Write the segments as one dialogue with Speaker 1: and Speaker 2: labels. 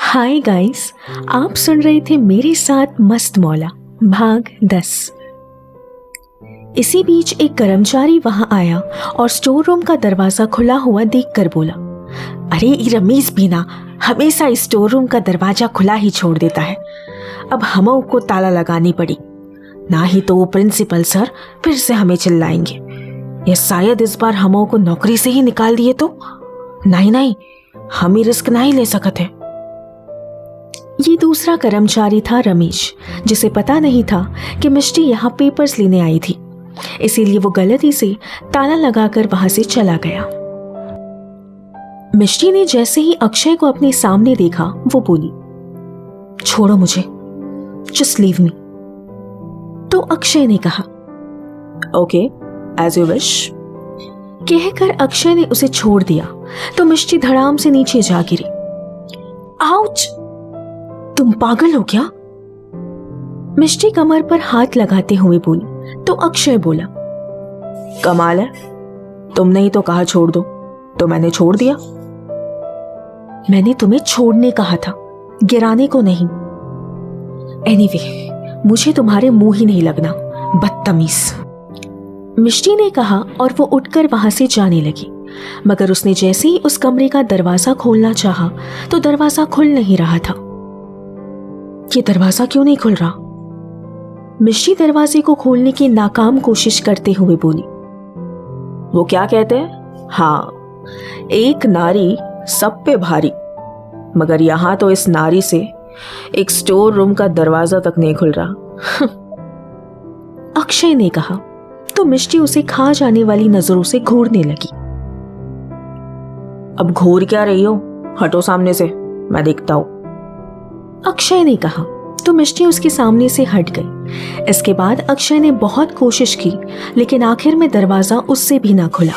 Speaker 1: Hi guys, आप सुन रहे थे मेरे साथ मस्त मौला भाग 10। इसी बीच एक कर्मचारी वहां आया और स्टोर रूम का दरवाजा खुला हुआ देखकर बोला, अरे ये रमेश भी ना हमेशा स्टोर रूम का दरवाजा खुला ही छोड़ देता है। अब हम को ताला लगानी पड़ी, ना ही तो वो प्रिंसिपल सर फिर से हमें चिल्लाएंगे या शायद इस बार हम को नौकरी से ही निकाल दिए तो। नहीं, हम ही रिस्क नहीं ले सकते। ये दूसरा कर्मचारी था रमेश, जिसे पता नहीं था कि मिष्टी यहाँ पेपर्स लेने आई थी, इसीलिए वो गलती से ताला लगाकर वहां से चला गया। मिष्टी ने जैसे ही अक्षय को अपने सामने देखा वो बोली, छोड़ो मुझे, जस्ट लीव मी। तो अक्षय ने कहा, ओके एज यू विश। कहकर अक्षय ने उसे छोड़ दिया तो मिष्टी धड़ाम से नीचे जा गिरी। आउच! तुम पागल हो क्या? मिष्टी कमर पर हाथ लगाते हुए बोली तो अक्षय बोला, कमाल है, तुमने ही तो कहा छोड़ दो, तो मैंने छोड़ दिया। मैंने तुम्हें छोड़ने कहा था, गिराने को नहीं। एनीवे, मुझे तुम्हारे मुंह ही नहीं लगना, बदतमीज। मिष्टी ने कहा और वो उठकर वहां से जाने लगी, मगर उसने जैसे ही उस कमरे का दरवाजा खोलना चाहा तो दरवाजा खुल नहीं रहा था। ये दरवाजा क्यों नहीं खुल रहा? मिष्टी दरवाजे को खोलने की नाकाम कोशिश करते हुए बोली, वो क्या कहते हैं, हाँ, एक नारी सब पे भारी, मगर यहां तो इस नारी से एक स्टोर रूम का दरवाजा तक नहीं खुल रहा। अक्षय ने कहा तो मिष्टी उसे खा जाने वाली नजरों से घूरने लगी। अब घूर क्या रही हो, हटो सामने से, मैं देखता हूं। अक्षय ने कहा तो मिष्टी उसके सामने से हट गई। इसके बाद अक्षय ने बहुत कोशिश की, लेकिन आखिर में दरवाजा उससे भी ना खुला।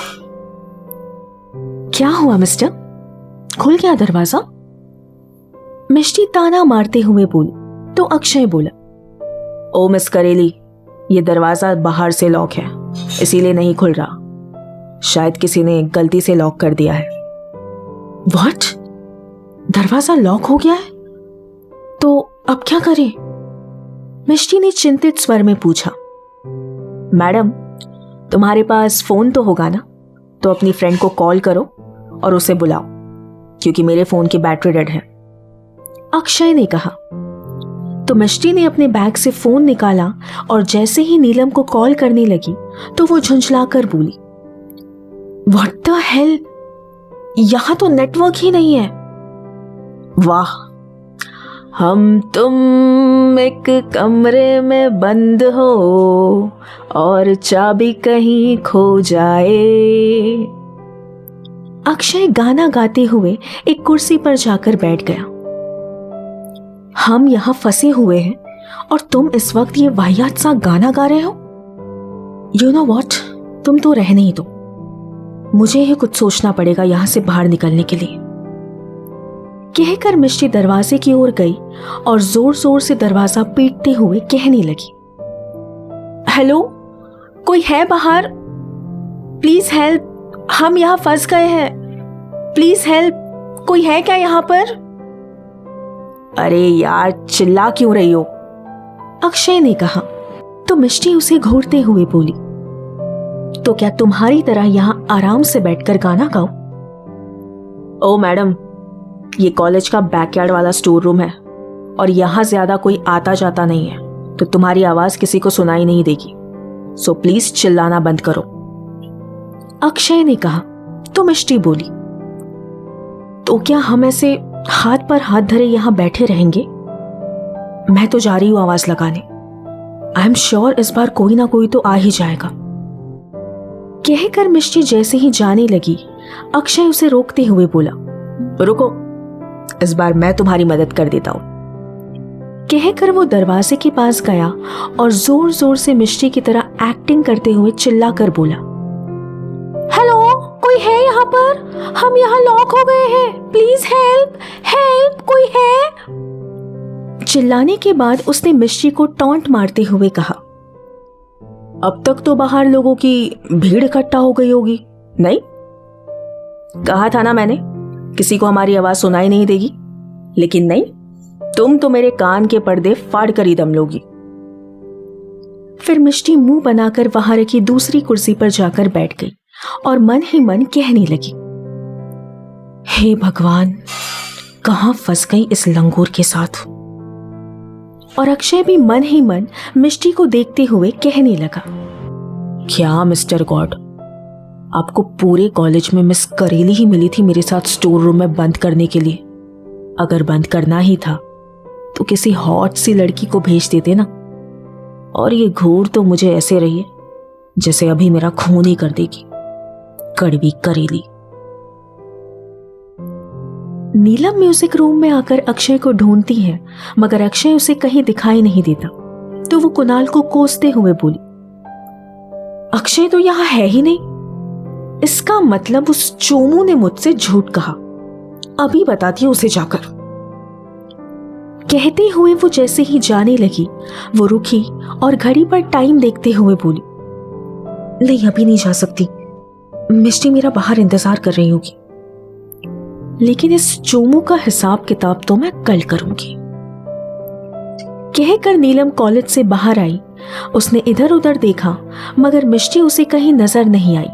Speaker 1: क्या हुआ मिस्टर, खुल गया दरवाजा? मिष्टी ताना मारते हुए बोली तो अक्षय बोला, ओ मिस करेली, ये दरवाजा बाहर से लॉक है, इसीलिए नहीं खुल रहा। शायद किसी ने गलती से लॉक कर दिया है। व्हाट? दरवाजा लॉक हो गया है? तो अब क्या करें? मिष्टी ने चिंतित स्वर में पूछा। मैडम, तुम्हारे पास फोन तो होगा ना, तो अपनी फ्रेंड को कॉल करो और उसे बुलाओ, क्योंकि मेरे फोन की बैटरी डेड है। अक्षय ने कहा तो मिष्टी ने अपने बैग से फोन निकाला और जैसे ही नीलम को कॉल करने लगी तो वो झुंझलाकर बोली, व्हाट द हेल, यहां तो नेटवर्क ही नहीं है। वाह, हम तुम एक कमरे में बंद हो और चाबी कहीं खो जाए। अक्षय गाना गाते हुए एक कुर्सी पर जाकर बैठ गया। हम यहां फंसे हुए हैं और तुम इस वक्त ये वाहियात सा गाना गा रहे हो? यू नो वॉट, तुम तो रहने ही दो, मुझे ही कुछ सोचना पड़ेगा यहां से बाहर निकलने के लिए। कहकर मिष्टी दरवाजे की ओर गई और जोर जोर से दरवाजा पीटते हुए कहने लगी, हेलो, कोई है बाहर? प्लीज हेल्प, हम यहां फंस गए हैं, प्लीज हेल्प, कोई है क्या यहां पर? अरे यार, चिल्ला क्यों रही हो? अक्षय ने कहा तो मिष्टी उसे घूरते हुए बोली, तो क्या तुम्हारी तरह यहां आराम से बैठकर गाना गाओ? ओ मैडम, ये कॉलेज का बैकयार्ड वाला स्टोर रूम है और यहां ज्यादा कोई आता जाता नहीं है, तो तुम्हारी आवाज किसी को सुनाई नहीं देगी, सो प्लीज चिल्लाना बंद करो। अक्षय ने कहा तो मिष्टी बोली, तो क्या हम ऐसे हाथ पर हाथ धरे यहां बैठे रहेंगे? मैं तो जा रही हूं आवाज लगाने। आई एम श्योर इस बार कोई ना कोई तो आ ही जाएगा। कहकर मिष्टी जैसे ही जाने लगी, अक्षय उसे रोकते हुए बोला, रुको, इस बार मैं तुम्हारी मदद कर देता हूं। कहकर वो दरवाजे के पास गया और जोर जोर से मिष्टी की तरह एक्टिंग करते हुए चिल्लाकर बोला, हेलो, कोई है यहाँ पर? हम यहाँ लॉक हो गए हैं, प्लीज हेल्प, हेल्प, कोई है? चिल्लाने के बाद उसने मिष्टी को टॉन्ट मारते हुए कहा, अब तक तो बाहर लोगों की भीड़ इकट्ठा हो गई होगी, नहीं? कहा था ना मैंने, किसी को हमारी आवाज सुनाई नहीं देगी। लेकिन नहीं, तुम तो मेरे कान के पर्दे फाड़ कर ही दम लोगी। फिर मिष्टी मुंह बनाकर वहां रखी दूसरी कुर्सी पर जाकर बैठ गई और मन ही मन कहने लगी, हे भगवान, कहां फंस गई इस लंगूर के साथ। और अक्षय भी मन ही मन मिष्टी को देखते हुए कहने लगा, क्या मिस्टर गॉड, आपको पूरे कॉलेज में मिस करेली ही मिली थी मेरे साथ स्टोर रूम में बंद करने के लिए। अगर बंद करना ही था तो किसी हॉट सी लड़की को भेज देते ना। और ये घूर तो मुझे ऐसे रही है जैसे अभी मेरा खून ही कर देगी, कड़वी करेली। नीलम म्यूजिक रूम में आकर अक्षय को ढूंढती है, मगर अक्षय उसे कहीं दिखाई नहीं देता। तो वो कुणाल को कोसते हुए बोली, अक्षय तो यहां है ही नहीं। इसका मतलब उस चोमू ने मुझसे झूठ कहा। अभी बताती हूं उसे जाकर। कहते हुए वो जैसे ही जाने लगी, वो रुकी और घड़ी पर टाइम देखते हुए बोली, नहीं अभी नहीं जा सकती, मिष्टी मेरा बाहर इंतजार कर रही होगी। लेकिन इस चोमू का हिसाब किताब तो मैं कल करूंगी। कहकर नीलम कॉलेज से बाहर आई। उसने इधर उधर देखा, मगर मिष्टी उसे कहीं नजर नहीं आई।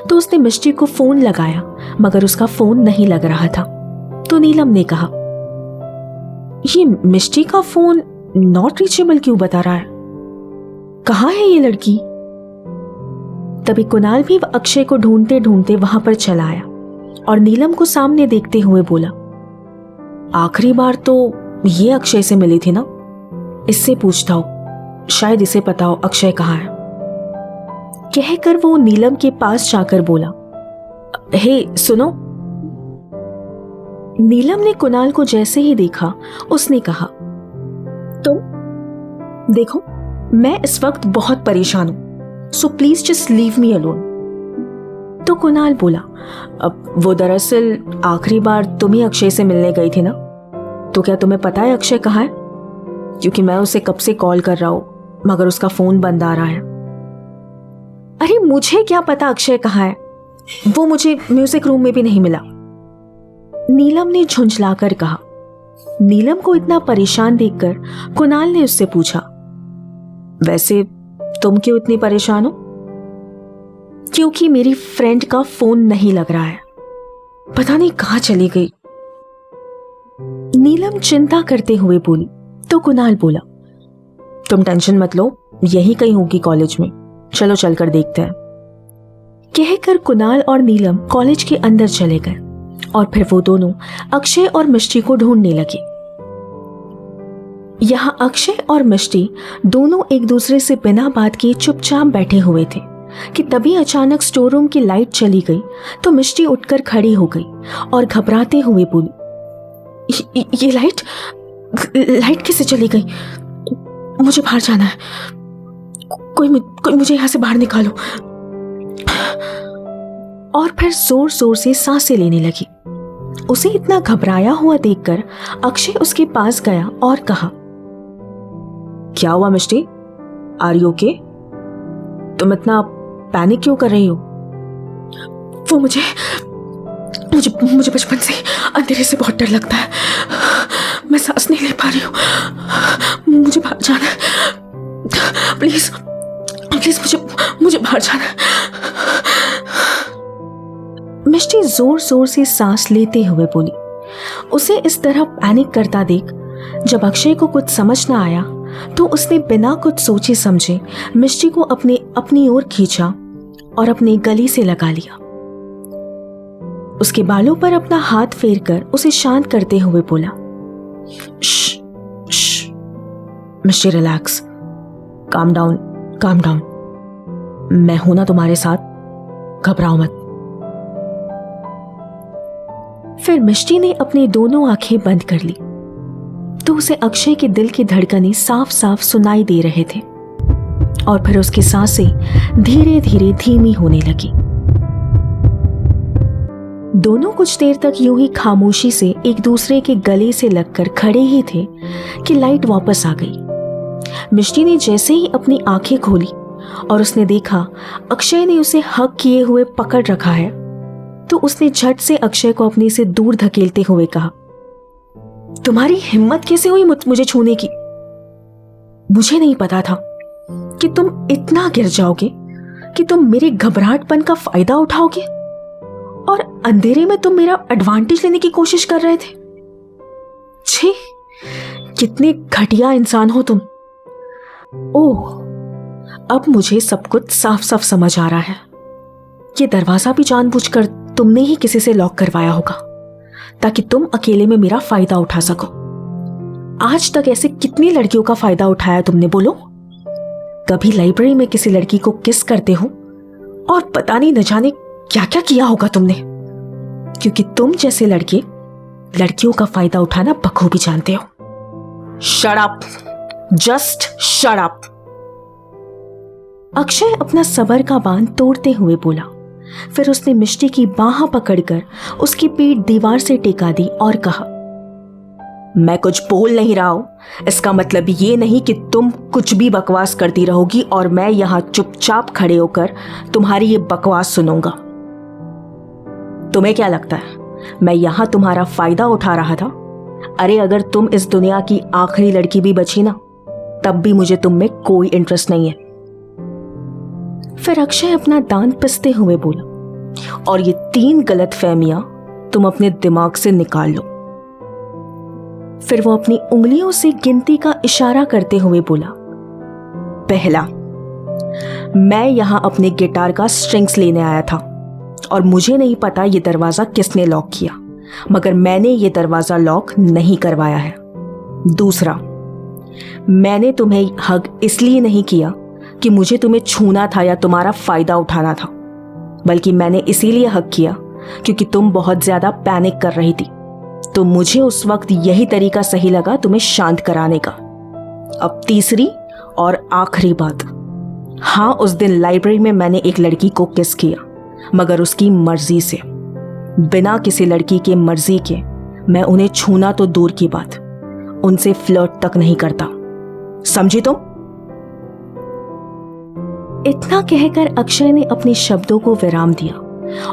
Speaker 1: तो उसने मिष्टी को फोन लगाया, मगर उसका फोन नहीं लग रहा था। तो नीलम ने कहा, ये मिष्टी का फोन नॉट रीचेबल क्यों बता रहा है? कहाँ है ये लड़की? तभी कुणाल भी अक्षय को ढूंढते ढूंढते वहां पर चला आया और नीलम को सामने देखते हुए बोला, आखिरी बार तो ये अक्षय से मिली थी ना, इससे पूछता हूं, शायद इसे पता हो अक्षय कहाँ है। कहकर वो नीलम के पास जाकर बोला, हे सुनो। नीलम ने कुणाल को जैसे ही देखा, उसने कहा, तुम देखो, मैं इस वक्त बहुत परेशान हूं, so please just leave me alone. तो कुणाल बोला, अब वो दरअसल आखिरी बार तुम ही अक्षय से मिलने गई थी ना, तो क्या तुम्हें पता है अक्षय कहाँ है? क्योंकि मैं उसे कब से कॉल कर रहा हूं, मगर उसका फोन बंद आ रहा है। अरे मुझे क्या पता अक्षय कहाँ है, वो मुझे म्यूजिक रूम में भी नहीं मिला, नीलम ने झुंझलाकर कहा। नीलम को इतना परेशान देखकर कुणाल ने उससे पूछा, वैसे तुम क्यों इतनी परेशान हो? क्योंकि मेरी फ्रेंड का फोन नहीं लग रहा है, पता नहीं कहां चली गई। नीलम चिंता करते हुए बोली। तो कुणाल बोला, तुम टेंशन मत लो, यही कहीं होगी कॉलेज में, चलो चलकर देखते हैं। कहकर कुणाल और नीलम कॉलेज के अंदर चले गए और फिर वो दोनों अक्षय और मिष्टी को ढूंढने लगे। यहां अक्षय और मिष्टी दोनों एक दूसरे से बिना बात किए चुपचाप बैठे हुए थे कि तभी अचानक स्टोर रूम की लाइट चली गई। तो मिष्टी उठकर खड़ी हो गई और घबराते हुए बोली, ये लाइट कैसे चली गई? मुझे बाहर जाना है, कोई मुझे यहां से बाहर निकालो। और फिर जोर जोर से सांसें लेने लगी। उसे इतना घबराया हुआ देखकर अक्षय उसके पास गया और कहा, क्या हुआ मिष्टी, आर यू ओके? तुम इतना पैनिक क्यों कर रही हो? वो मुझे बचपन से अंधेरे से बहुत डर लगता है, मैं सांस नहीं ले पा रही हूँ, मुझे बाहर जाना है, प्लीज मुझे बाहर जाना है। मिष्टी जोर जोर से सांस लेते हुए बोली। उसे इस तरह पैनिक करता देख जब अक्षय को कुछ समझ ना आया, तो उसने बिना कुछ सोचे समझे मिष्टी को अपनी ओर खींचा और अपने गले से लगा लिया। उसके बालों पर अपना हाथ फेरकर उसे शांत करते हुए बोला, श्श, मिष्टी रिलैक्स, काम डाउन, मैं हूं ना तुम्हारे साथ, घबराओ मत। फिर मिष्टी ने अपनी दोनों आंखें बंद कर ली तो उसे अक्षय के दिल की धड़कनें साफ साफ सुनाई दे रहे थे और फिर उसकी सांसें धीरे धीरे धीमी होने लगी। दोनों कुछ देर तक यूं ही खामोशी से एक दूसरे के गले से लगकर खड़े ही थे कि लाइट वापस आ गई। मिष्टी ने जैसे ही अपनी आंखें खोली और उसने देखा अक्षय ने उसे हग किए हुए पकड़ रखा है, तो उसने झट से अक्षय को अपने से दूर धकेलते हुए कहा, तुम्हारी हिम्मत कैसे हुई मुझे छूने की? मुझे नहीं पता था कि तुम इतना गिर जाओगे कि तुम मेरे घबराहटपन का फायदा उठाओगे और अंधेरे में तुम मेरा एडवांटेज लेने की कोशिश कर रहे थे। छी, कितने घटिया इंसान हो तुम। ओह, अब मुझे सब कुछ साफ साफ समझ आ रहा है। ये दरवाजा भी जानबूझकर तुमने ही किसी से लॉक करवाया होगा ताकि तुम अकेले में मेरा फायदा उठा सको। आज तक ऐसे कितनी लड़कियों का फायदा उठाया तुमने, बोलो? कभी लाइब्रेरी में किसी लड़की को किस करते हो और पता नहीं न जाने क्या क्या किया होगा तुमने, क्योंकि तुम जैसे लड़के लड़कियों का फायदा उठाना बखूबी जानते हो। Shut up, just shut up. Akshay अपना सबर का बांध तोड़ते हुए बोला। फिर उसने मिष्टी की बाह पकड़कर उसकी पीठ दीवार से टेका दी और कहा, मैं कुछ बोल नहीं रहा हूं। इसका मतलब ये नहीं कि तुम कुछ भी बकवास करती रहोगी और मैं यहां चुपचाप खड़े होकर तुम्हारी ये बकवास सुनूंगा। तुम्हें क्या लगता है मैं यहां तुम्हारा फायदा उठा रहा था? अरे अगर तुम इस दुनिया की आखिरी लड़की भी बची ना, तब भी मुझे तुम में कोई इंटरेस्ट नहीं है। फिर अक्षय अपना दांत पिसते हुए बोला, और ये 3 गलतफहमियां तुम अपने दिमाग से निकाल लो। फिर वो अपनी उंगलियों से गिनती का इशारा करते हुए बोला, पहला, मैं यहां अपने गिटार का स्ट्रिंग्स लेने आया था और मुझे नहीं पता ये दरवाजा किसने लॉक किया, मगर मैंने ये दरवाजा लॉक नहीं करवाया है। दूसरा, मैंने तुम्हें हग इसलिए नहीं किया कि मुझे तुम्हें छूना था या तुम्हारा फायदा उठाना था, बल्कि मैंने इसीलिए हग किया क्योंकि तुम बहुत ज्यादा पैनिक कर रही थी। तो मुझे उस वक्त यही तरीका सही लगा तुम्हें शांत कराने का। अब तीसरी और आखिरी बात, हाँ, उस दिन लाइब्रेरी में मैंने एक लड़की को किस किया, मगर उसकी मर्जी से, बिना किसी लड़की के मर्जी के। मैं उन्हें छूना तो दूर की बात, उनसे फ्लर्ट तक नहीं करता। समझी तुम? इतना कहकर अक्षय ने अपने शब्दों को विराम दिया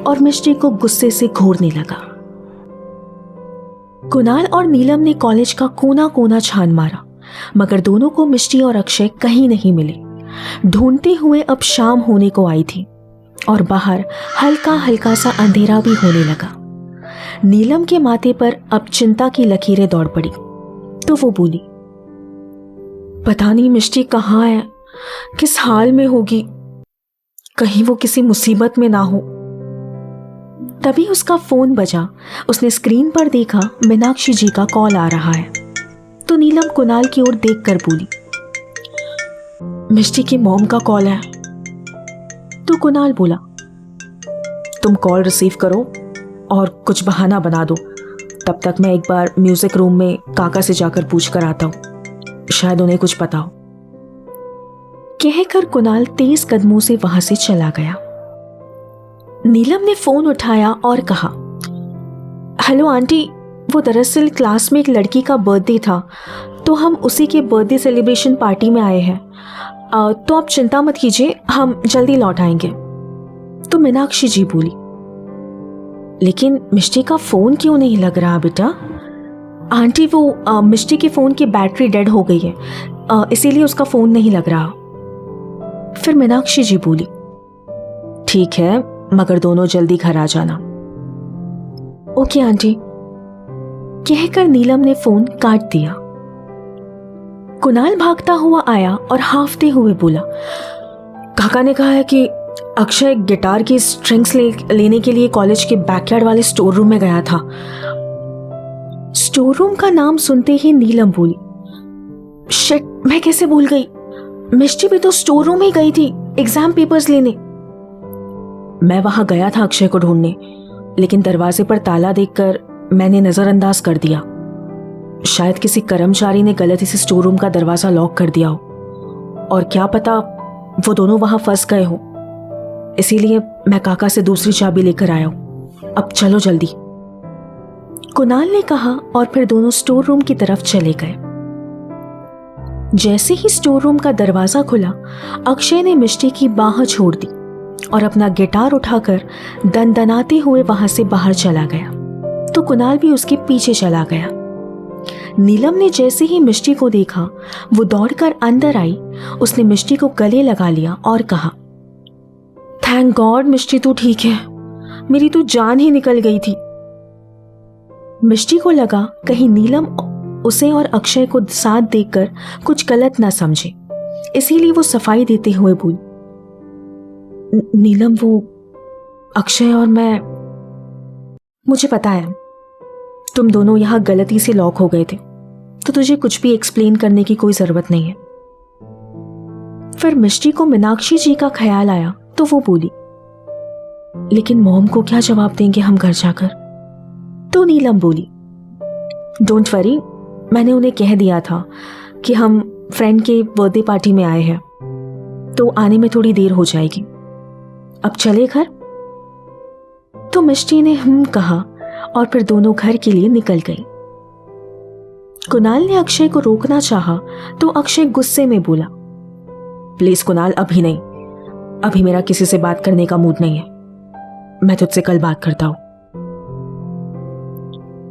Speaker 1: और मिष्टी को गुस्से से घूरने लगा। कुणाल और नीलम ने कॉलेज का कोना कोना छान मारा, मगर दोनों को मिष्टी और अक्षय कहीं नहीं मिले। ढूंढते हुए अब शाम होने को आई थी और बाहर हल्का हल्का सा अंधेरा भी होने लगा। नीलम के माथे पर अब चिंता की लकीरें दौड़ पड़ी, तो वो बोली, पता नहीं मिष्टी कहाँ है, किस हाल में होगी, कहीं वो किसी मुसीबत में ना हो। तभी उसका फोन बजा। उसने स्क्रीन पर देखा मीनाक्षी जी का कॉल आ रहा है, तो नीलम कुणाल की ओर देखकर बोली, मिष्टी की मॉम का कॉल है। तो कुणाल बोला, तुम कॉल रिसीव करो और कुछ बहाना बना दो, तब तक मैं एक बार म्यूजिक रूम में काका से जाकर पूछ कर आता हूं, शायद उन्हें कुछ पता हो। कहकर कुणाल तेज कदमों से वहां से चला गया। नीलम ने फोन उठाया और कहा, हेलो आंटी, वो दरअसल क्लास में एक लड़की का बर्थडे था, तो हम उसी के बर्थडे सेलिब्रेशन पार्टी में आए हैं। तो आप चिंता मत कीजिए, हम जल्दी लौट आएंगे। तो मीनाक्षी जी बोली, लेकिन मिष्टी का फोन क्यों नहीं लग रहा बेटा? आंटी, वो मिष्टी के फोन की बैटरी डेड हो गई है, इसीलिए उसका फोन नहीं लग रहा। फिर मीनाक्षी जी बोली, ठीक है, मगर दोनों जल्दी घर आ जाना। Okay aunty. कहकर नीलम ने फोन काट दिया। कुणाल भागता हुआ आया और हाफते हुए बोला, काका ने कहा है कि अक्षय गिटार की स्ट्रिंग्स लेने के लिए कॉलेज के बैकयार्ड वाले स्टोर रूम में गया था। स्टोर रूम का नाम सुनते ही नीलम बोली, शिट, मैं कैसे भूल गई, मिष्टी भी तो स्टोर रूम ही गई थी एग्जाम पेपर्स लेने। मैं वहां गया था अक्षय को ढूंढने, लेकिन दरवाजे पर ताला देखकर मैंने नजरअंदाज कर दिया। शायद किसी कर्मचारी ने गलती से स्टोर रूम का दरवाजा लॉक कर दिया हो, और क्या पता वो दोनों वहां फंस गए हो, इसीलिए मैं काका से दूसरी चाबी लेकर आया हूं। अब चलो जल्दी, कुणाल ने कहा और फिर दोनों स्टोर रूम की तरफ चले गए। जैसे ही स्टोर रूम का दरवाजा खुला, अक्षय ने मिष्टी की बाह छोड़ दी और अपना गिटार उठाकर दनदनाते हुए वहां से बाहर चला गया, तो कुणाल भी उसके पीछे चला गया। नीलम ने जैसे ही मिष्टी को देखा वो दौड़कर अंदर आई। उसने मिष्टी को गले लगा लिया और कहा, थैंक गॉड मिष्टी तू ठीक है, मेरी तो जान ही निकल गई थी। मिष्टी को लगा कहीं नीलम उसे और अक्षय को साथ देखकर कुछ गलत ना समझे, इसीलिए वो सफाई देते हुए बोली, नीलम वो अक्षय और मैं, मुझे पता है तुम दोनों यहां गलती से लॉक हो गए थे, तो तुझे कुछ भी एक्सप्लेन करने की कोई जरूरत नहीं है। फिर मिष्टी को मीनाक्षी जी का ख्याल आया तो वो बोली, लेकिन मॉम को क्या जवाब देंगे हम घर जाकर? तो नीलम बोली, डोंट वरी, मैंने उन्हें कह दिया था कि हम फ्रेंड के बर्थडे पार्टी में आए हैं, तो आने में थोड़ी देर हो जाएगी, अब चले घर? तो मिष्टी ने कहा और फिर दोनों घर के लिए निकल गई। कुणाल ने अक्षय को रोकना चाहा तो अक्षय गुस्से में बोला, प्लीज कुणाल, अभी नहीं, अभी मेरा किसी से बात करने का मूड नहीं है, मैं तुझसे कल बात करता हूं।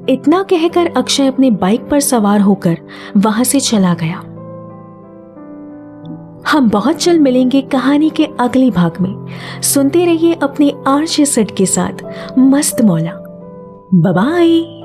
Speaker 1: इतना कहकर अक्षय अपने बाइक पर सवार होकर वहां से चला गया। हम बहुत जल्द मिलेंगे कहानी के अगले भाग में। सुनते रहिए अपने आरजे सेट के साथ मस्त मौला। Bye bye.